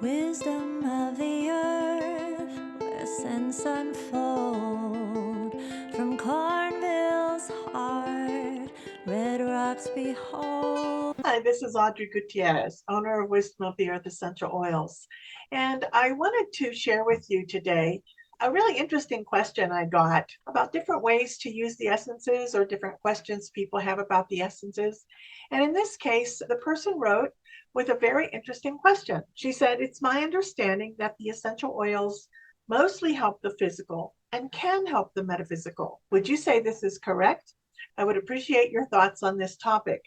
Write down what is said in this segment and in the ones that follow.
Wisdom of the earth, where scents unfold from Cornville's heart, red rocks behold. Hi, this is Audre Gutierrez, owner of Wisdom of the Earth Essential Oils. And I wanted to share with you today a really interesting question I got about different ways to use the essences or different questions people have about the essences. And in this case, the person wrote with a very interesting question. She said, "It's my understanding that the essential oils mostly help the physical and can help the metaphysical. Would you say this is correct? I would appreciate your thoughts on this topic.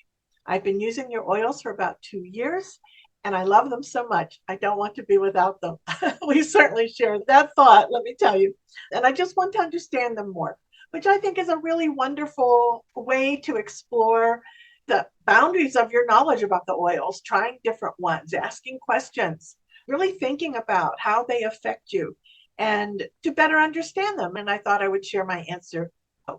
I've been using your oils for about 2 years and I love them so much. I don't want to be without them." We certainly share that thought, let me tell you. And I just want to understand them more, which I think is a really wonderful way to explore the boundaries of your knowledge about the oils, trying different ones, asking questions, really thinking about how they affect you and to better understand them. And I thought I would share my answer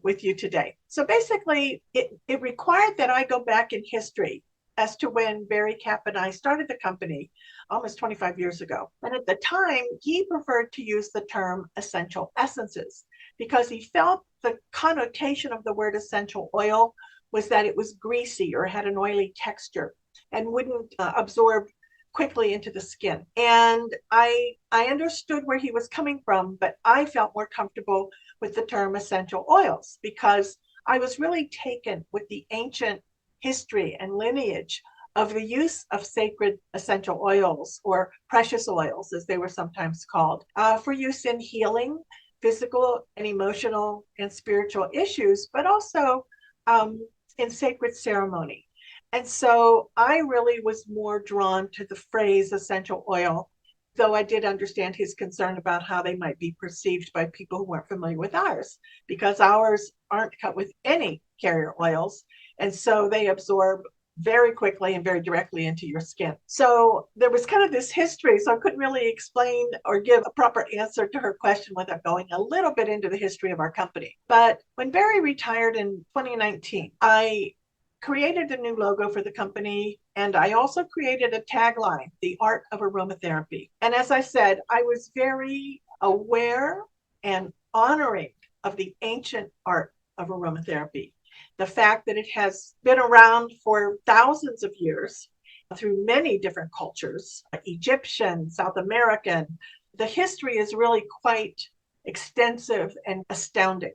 with you today. So basically, it required that I go back in history as to when Barry Kapp and I started the company almost 25 years ago. And at the time, he preferred to use the term essential essences because he felt the connotation of the word essential oil was that it was greasy or had an oily texture and wouldn't absorb quickly into the skin. And I understood where he was coming from, but I felt more comfortable with the term essential oils because I was really taken with the ancient history and lineage of the use of sacred essential oils or precious oils, as they were sometimes called, for use in healing physical and emotional and spiritual issues, but also in sacred ceremony. And so I really was more drawn to the phrase essential oil, though I did understand his concern about how they might be perceived by people who weren't familiar with ours, because ours aren't cut with any carrier oils. And so they absorb very quickly and very directly into your skin. So there was kind of this history. So I couldn't really explain or give a proper answer to her question without going a little bit into the history of our company. But when Barry retired in 2019, I created a new logo for the company, and I also created a tagline, The Art of Aromatherapy. And as I said, I was very aware and honoring of the ancient art of aromatherapy. The fact that it has been around for thousands of years through many different cultures, Egyptian, South American. The history is really quite extensive and astounding.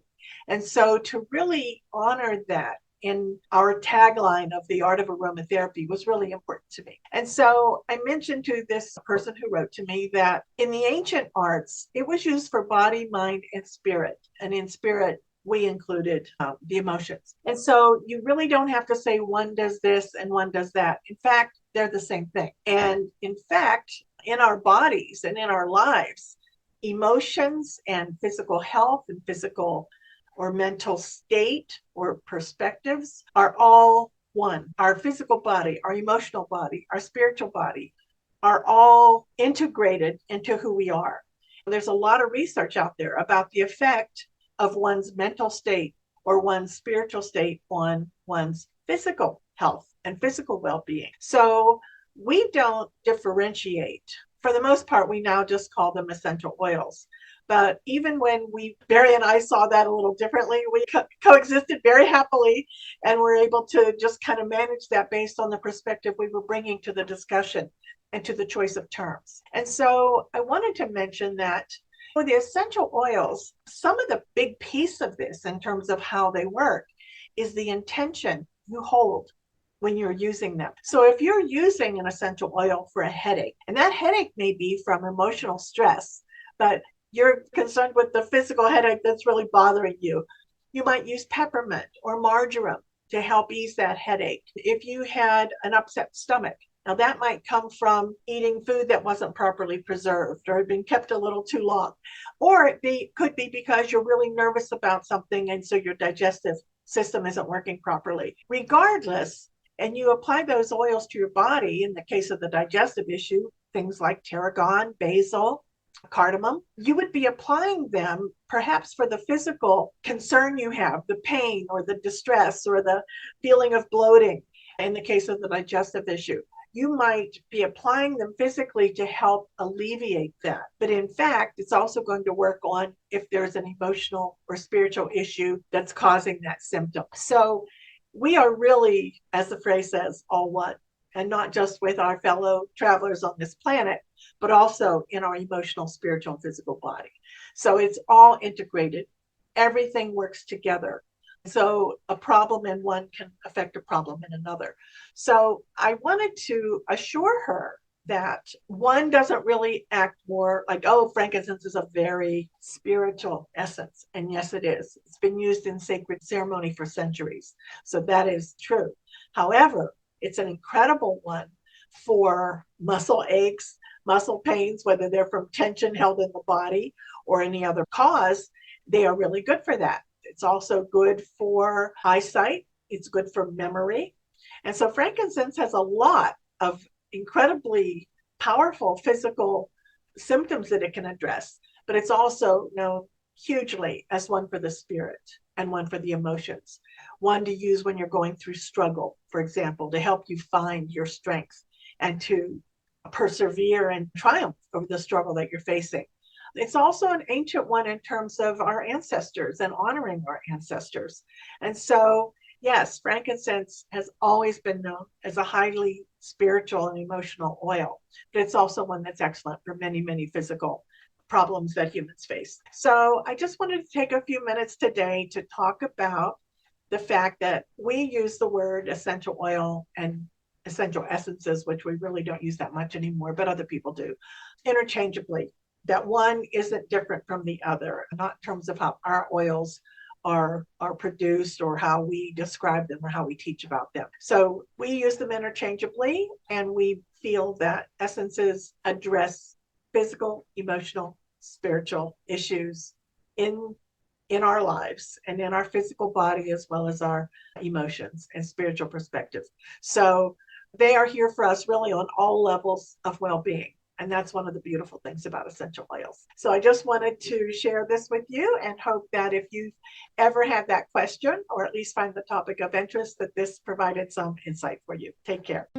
And so to really honor that in our tagline of the art of aromatherapy was really important to me. And so I mentioned to this person who wrote to me that in the ancient arts, it was used for body, mind, and spirit. And in spirit, we included the emotions. And so you really don't have to say one does this and one does that. In fact, they're the same thing. And in fact, in our bodies and in our lives, emotions and physical health and physical or mental state or perspectives are all one. Our physical body, our emotional body, our spiritual body are all integrated into who we are. There's a lot of research out there about the effect of one's mental state or one's spiritual state on one's physical health and physical well-being. So we don't differentiate. For the most part, we now just call them essential oils. But even when Barry and I saw that a little differently, we coexisted very happily and were able to just kind of manage that based on the perspective we were bringing to the discussion and to the choice of terms. And so I wanted to mention that for the essential oils, some of the big piece of this in terms of how they work is the intention you hold when you're using them. So if you're using an essential oil for a headache, and that headache may be from emotional stress, but you're concerned with the physical headache that's really bothering you, you might use peppermint or marjoram to help ease that headache. If you had an upset stomach, now that might come from eating food that wasn't properly preserved or had been kept a little too long. Or could be because you're really nervous about something and so your digestive system isn't working properly. Regardless, and you apply those oils to your body, in the case of the digestive issue, things like tarragon, basil, cardamom, you would be applying them perhaps for the physical concern you have, the pain or the distress or the feeling of bloating in the case of the digestive issue. you might be applying them physically to help alleviate that. But in fact, it's also going to work on if there's an emotional or spiritual issue that's causing that symptom. So we are really, as the phrase says, all one, and not just with our fellow travelers on this planet, but also in our emotional, spiritual, and physical body. So it's all integrated. Everything works together. So a problem in one can affect a problem in another. So I wanted to assure her that one doesn't really act more like, oh, frankincense is a very spiritual essence. And yes, it is. It's been used in sacred ceremony for centuries. So that is true. However, it's an incredible one for muscle aches, muscle pains, whether they're from tension held in the body or any other cause. They are really good for that. It's also good for eyesight. It's good for memory. And so frankincense has a lot of incredibly powerful physical symptoms that it can address, but it's also known hugely as one for the spirit and one for the emotions. One to use when you're going through struggle, for example, to help you find your strength and to persevere and triumph over the struggle that you're facing. It's also an ancient one in terms of our ancestors and honoring our ancestors. And so, yes, frankincense has always been known as a highly spiritual and emotional oil, but it's also one that's excellent for many, many physical problems that humans face. So I just wanted to take a few minutes today to talk about the fact that we use the word essential oil and essential essences, which we really don't use that much anymore, but other people do, interchangeably. That one isn't different from the other, not in terms of how our oils are produced or how we describe them or how we teach about them. So we use them interchangeably, and we feel that essences address physical, emotional, spiritual issues in our lives and in our physical body, as well as our emotions and spiritual perspective. So they are here for us really on all levels of well-being. And that's one of the beautiful things about essential oils. So I just wanted to share this with you and hope that if you've ever had that question, or at least find the topic of interest, that this provided some insight for you. Take care.